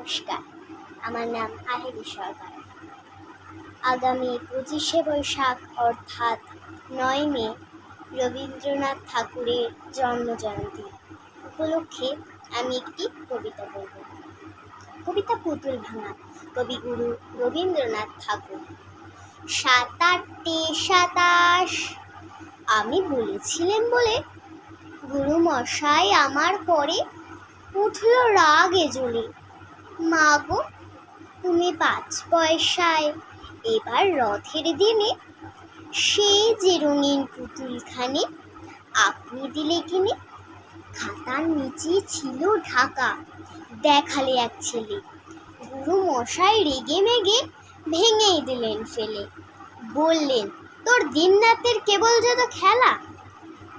নমস্কার, আমার নাম আহেলি সরকার। আগামী 25শে বৈশাখ অর্থাৎ 9 মে রবীন্দ্রনাথ ঠাকুরের জন্মজয়ন্তী উপলক্ষে আমি একটি কবিতা বলব। কবিতা পুতুল ভাঙা, কবিগুরু রবীন্দ্রনাথ ঠাকুর। 7-8-27 আমি বলেছিলেন বলে গুরু মশাই আমার পরে উঠল রাগে জ্বলে। মা গো, তুমি 5 পয়সায় এবার রথের দিনে সেই যে রঙিন পুতুলখানি আপনি দিলে কিনে। খাতার নিচে ছিল ঢাকা, দেখালে এক ছেলে। গুরু মশাই রেগে মেগে ভেঙেই দিলেন ফেলে। বললেন, তোর দিন রাতের কেবল যত খেলা,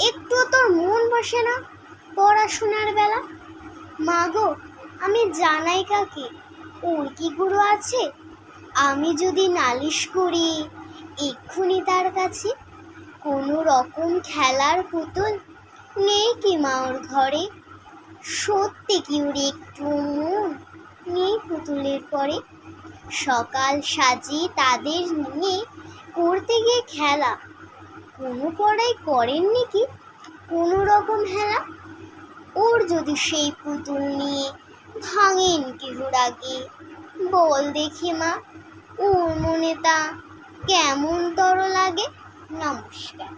একটু তোর মন বসে না পড়াশোনার বেলা। মা গো, আমি জানাই কাকে, ওর কি গুরু আছে? আমি যদি নালিশ করি এক্ষুনি তার কাছে। কোনো রকম খেলার পুতুল নেই কি মা ওর ঘরে? সত্যি কি ওর একটু মন নেই পুতুলের পরে? সকাল সাজি তাদের নিয়ে করতে গিয়ে খেলা, কোনো পড়াই করেননি কি কোনো রকম হেলা? ওর যদি সেই পুতুল নিয়ে ভাঙেন কেহ রাগে, বল দেখি মা ওর মনে তা কেমন তর লাগে। নমস্কার।